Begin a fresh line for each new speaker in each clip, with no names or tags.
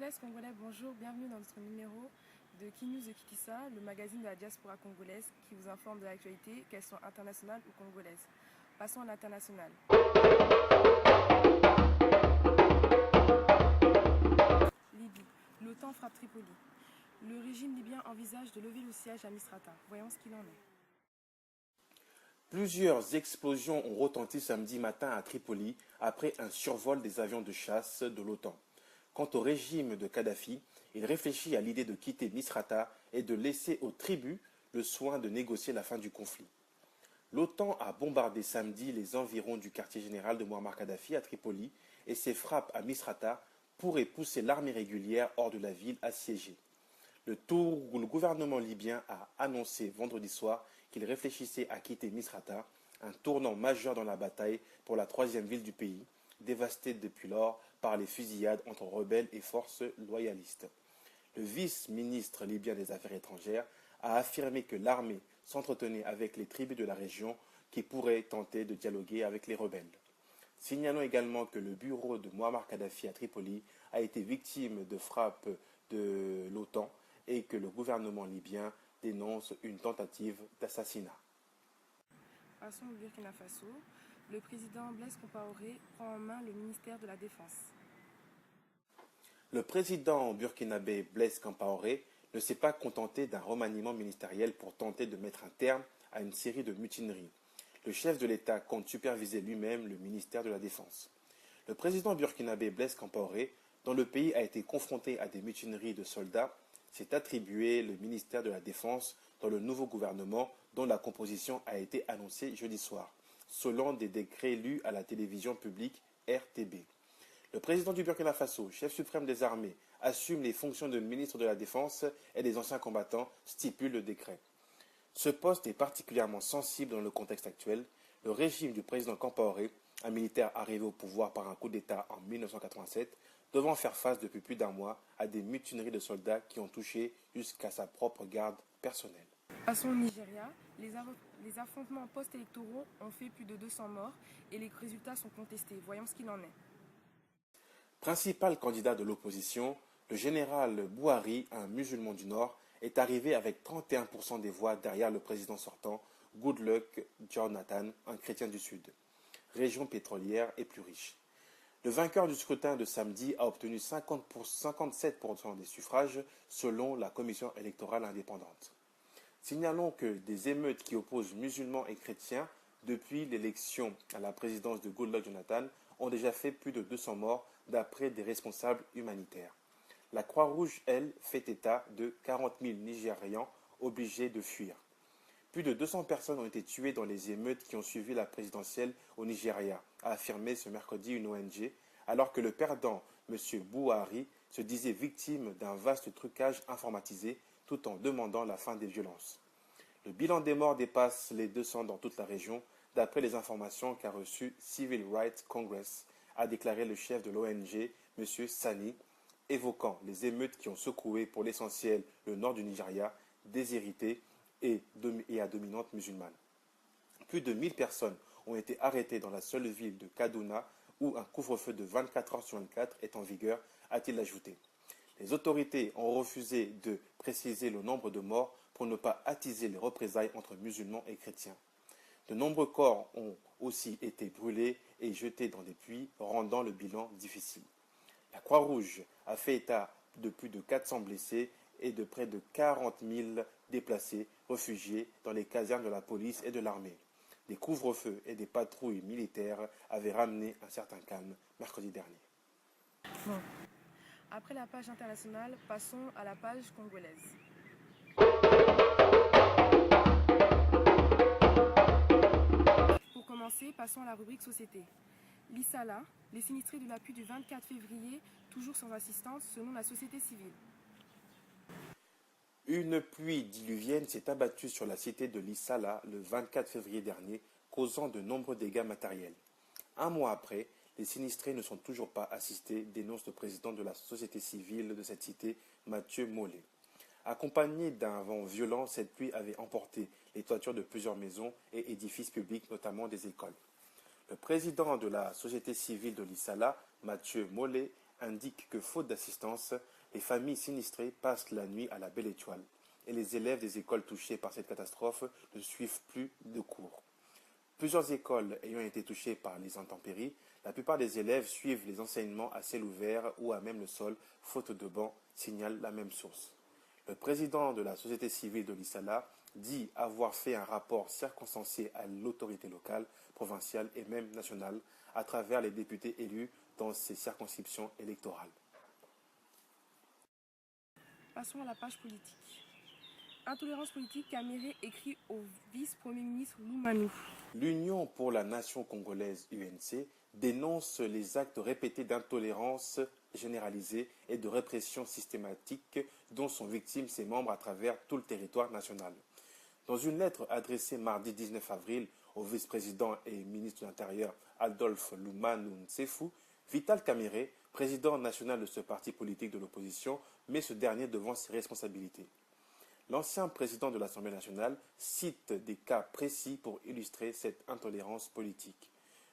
Congolaises, Congolais, bonjour, bienvenue dans notre numéro de Kinews de Kikissa, le magazine de la diaspora congolaise qui vous informe de l'actualité, qu'elle soit internationale ou congolaise. Passons à l'international. Libye, l'OTAN frappe Tripoli. Le régime libyen envisage de lever le siège à Misrata. Voyons ce qu'il en est.
Plusieurs explosions ont retenti samedi matin à Tripoli après un survol des avions de chasse de l'OTAN. Quant au régime de Kadhafi, il réfléchit à l'idée de quitter Misrata et de laisser aux tribus le soin de négocier la fin du conflit. L'OTAN a bombardé samedi les environs du quartier général de Muammar Kadhafi à Tripoli et ses frappes à Misrata pourraient pousser l'armée régulière hors de la ville assiégée. Le gouvernement libyen a annoncé vendredi soir qu'il réfléchissait à quitter Misrata, un tournant majeur dans la bataille pour la troisième ville du pays, dévastée depuis lors par les fusillades entre rebelles et forces loyalistes. Le vice-ministre libyen des Affaires étrangères a affirmé que l'armée s'entretenait avec les tribus de la région qui pourraient tenter de dialoguer avec les rebelles. Signalons également que le bureau de Muammar Kadhafi à Tripoli a été victime de frappes de l'OTAN et que le gouvernement libyen dénonce une tentative d'assassinat.
Passons au Burkina Faso. Le président Blaise Compaoré prend en main le ministère de la Défense.
Le président burkinabé Blaise Compaoré ne s'est pas contenté d'un remaniement ministériel pour tenter de mettre un terme à une série de mutineries. Le chef de l'État compte superviser lui-même le ministère de la Défense. Le président burkinabé Blaise Compaoré, dont le pays a été confronté à des mutineries de soldats, s'est attribué le ministère de la Défense dans le nouveau gouvernement dont la composition a été annoncée jeudi soir, selon des décrets lus à la télévision publique RTB. Le président du Burkina Faso, chef suprême des armées, assume les fonctions de ministre de la Défense et des anciens combattants, stipule le décret. Ce poste est particulièrement sensible dans le contexte actuel. Le régime du président Compaoré, un militaire arrivé au pouvoir par un coup d'État en 1987, devant faire face depuis plus d'un mois à des mutineries de soldats qui ont touché jusqu'à sa propre garde personnelle.
Passons au Nigeria. Les affrontements post-électoraux ont fait plus de 200 morts et les résultats sont contestés. Voyons ce qu'il en est.
Principal candidat de l'opposition, le général Buhari, un musulman du Nord, est arrivé avec 31% des voix derrière le président sortant, Goodluck Jonathan, un chrétien du Sud, région pétrolière et plus riche. Le vainqueur du scrutin de samedi a obtenu 57% des suffrages selon la commission électorale indépendante. Signalons que des émeutes qui opposent musulmans et chrétiens depuis l'élection à la présidence de Goodluck Jonathan ont déjà fait plus de 200 morts d'après des responsables humanitaires. La Croix-Rouge, elle, fait état de 40 000 Nigérians obligés de fuir. Plus de 200 personnes ont été tuées dans les émeutes qui ont suivi la présidentielle au Nigeria, a affirmé ce mercredi une ONG, alors que le perdant, M. Buhari, se disait victime d'un vaste trucage informatisé tout en demandant la fin des violences. Le bilan des morts dépasse les 200 dans toute la région, d'après les informations qu'a reçues Civil Rights Congress, a déclaré le chef de l'ONG, M. Sani, évoquant les émeutes qui ont secoué pour l'essentiel le nord du Nigeria, déshérité et à dominante musulmane. Plus de 1000 personnes ont été arrêtées dans la seule ville de Kaduna où un couvre-feu de 24 heures sur 24 est en vigueur, a-t-il ajouté. Les autorités ont refusé de préciser le nombre de morts pour ne pas attiser les représailles entre musulmans et chrétiens. De nombreux corps ont aussi été brûlés et jetés dans des puits, rendant le bilan difficile. La Croix-Rouge a fait état de plus de 400 blessés et de près de 40 000 déplacés, réfugiés dans les casernes de la police et de l'armée. Des couvre-feux et des patrouilles militaires avaient ramené un certain calme mercredi dernier.
Bon. Après la page internationale, passons à la page congolaise. Pour commencer, passons à la rubrique Société. L'ISALA, les sinistrés de la pluie du 24 février, toujours sans assistance selon la société civile.
Une pluie diluvienne s'est abattue sur la cité de Lissala le 24 février dernier, causant de nombreux dégâts matériels. Un mois après, les sinistrés ne sont toujours pas assistés, dénonce le président de la société civile de cette cité, Mathieu Mollet. Accompagnée d'un vent violent, cette pluie avait emporté les toitures de plusieurs maisons et édifices publics, notamment des écoles. Le président de la société civile de Lissala, Mathieu Mollet, indique que faute d'assistance, les familles sinistrées passent la nuit à la Belle Étoile et les élèves des écoles touchées par cette catastrophe ne suivent plus de cours. Plusieurs écoles ayant été touchées par les intempéries, la plupart des élèves suivent les enseignements à ciel ouvert ou à même le sol, faute de bancs, signale la même source. Le président de la société civile de l'Issala dit avoir fait un rapport circonstancié à l'autorité locale, provinciale et même nationale à travers les députés élus dans ces circonscriptions électorales.
Passons à la page politique. Intolérance politique, Kamere écrit au vice-premier ministre Loumanou.
L'Union pour la nation congolaise UNC dénonce les actes répétés d'intolérance généralisée et de répression systématique dont sont victimes ses membres à travers tout le territoire national. Dans une lettre adressée mardi 19 avril au vice-président et ministre de l'Intérieur Adolphe Loumanou Nsefou, Vital Kamerhe, président national de ce parti politique de l'opposition, met ce dernier devant ses responsabilités. L'ancien président de l'Assemblée nationale cite des cas précis pour illustrer cette intolérance politique.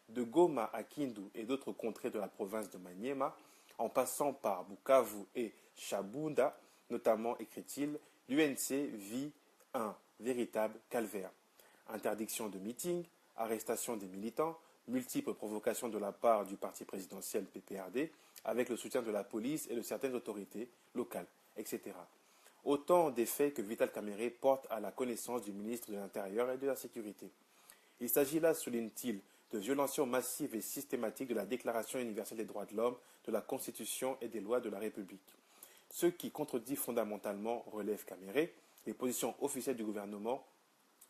De Goma à Kindu et d'autres contrées de la province de Maniema, en passant par Bukavu et Shabunda, notamment, écrit-il, l'UNC vit un véritable calvaire. Interdiction de meeting, arrestation des militants, multiples provocations de la part du parti présidentiel PPRD, avec le soutien de la police et de certaines autorités locales, etc. Autant des faits que Vital Kamerhe porte à la connaissance du ministre de l'Intérieur et de la Sécurité. Il s'agit là, souligne-t-il, de violations massives et systématiques de la Déclaration universelle des droits de l'homme, de la Constitution et des lois de la République. Ce qui contredit fondamentalement, relève Kamerhe, les positions officielles du gouvernement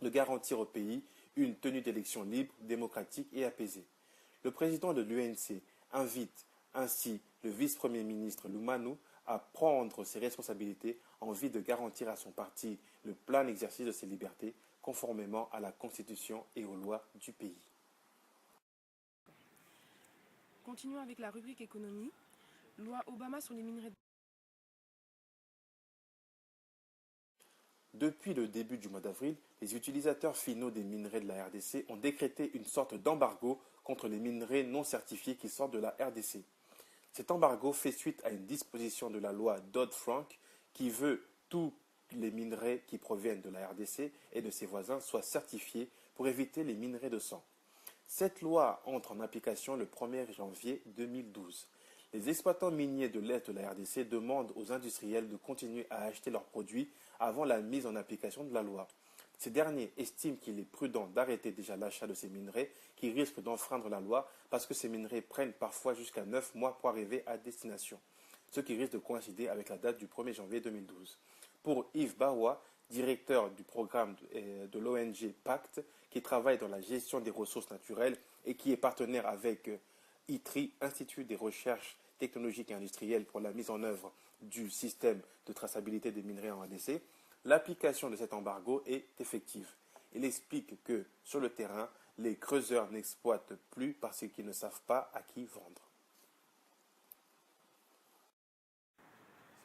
de garantir au pays une tenue d'élections libres, démocratiques et apaisées. Le président de l'UNC invite ainsi le vice-premier ministre Loumanou à prendre ses responsabilités en vue de garantir à son parti le plein exercice de ses libertés conformément à la Constitution et aux lois du pays.
Continuons avec la rubrique économie. Loi Obama sur les minerais.
Depuis le début du mois d'avril, les utilisateurs finaux des minerais de la RDC ont décrété une sorte d'embargo contre les minerais non certifiés qui sortent de la RDC. Cet embargo fait suite à une disposition de la loi Dodd-Frank qui veut tous les minerais qui proviennent de la RDC et de ses voisins soient certifiés pour éviter les minerais de sang. Cette loi entre en application le 1er janvier 2012. Les exploitants miniers de l'Est de la RDC demandent aux industriels de continuer à acheter leurs produits avant la mise en application de la loi. Ces derniers estiment qu'il est prudent d'arrêter déjà l'achat de ces minerais qui risquent d'enfreindre la loi parce que ces minerais prennent parfois jusqu'à 9 mois pour arriver à destination, ce qui risque de coïncider avec la date du 1er janvier 2012. Pour Yves Bawa, directeur du programme de l'ONG Pacte, qui travaille dans la gestion des ressources naturelles et qui est partenaire avec ITRI, Institut des recherches technologiques et industrielles pour la mise en œuvre du système de traçabilité des minerais en RDC, l'application de cet embargo est effective. Il explique que, sur le terrain, les creuseurs n'exploitent plus parce qu'ils ne savent pas à qui vendre.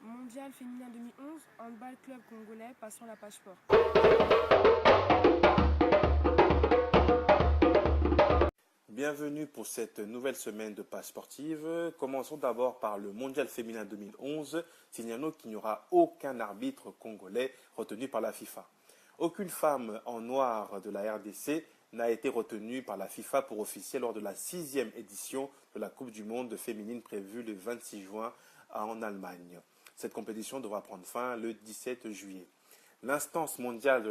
Mondial féminin 2011, handball club congolais, passons la page sport.
Bienvenue pour cette nouvelle semaine de Page Sportive. Commençons d'abord par le Mondial féminin 2011. Signalons qu'il n'y aura aucun arbitre congolais retenu par la FIFA. Aucune femme en noir de la RDC n'a été retenue par la FIFA pour officier lors de la 6e édition de la Coupe du Monde féminine prévue le 26 juin en Allemagne. Cette compétition devra prendre fin le 17 juillet. L'instance mondiale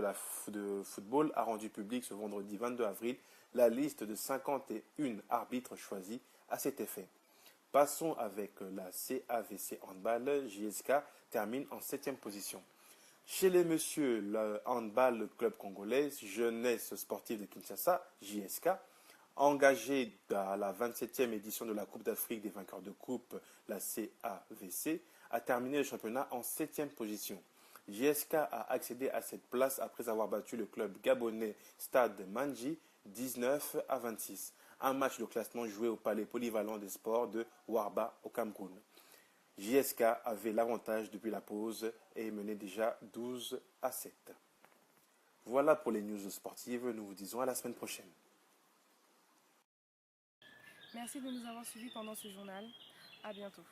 de football a rendu public ce vendredi 22 avril la liste de 51 arbitres choisis à cet effet. Passons avec la CAVC Handball. JSK termine en 7e position. Chez les messieurs, le Handball Club Congolais, Jeunesse Sportive de Kinshasa, JSK, engagé à la 27e édition de la Coupe d'Afrique des vainqueurs de coupe, la CAVC, a terminé le championnat en 7e position. JSK a accédé à cette place après avoir battu le club gabonais Stade Manji 19-26. Un match de classement joué au palais polyvalent des sports de Warba au Cameroun. JSK avait l'avantage depuis la pause et menait déjà 12-7. Voilà pour les news sportives. Nous vous disons à la semaine prochaine.
Merci de nous avoir suivis pendant ce journal. À bientôt.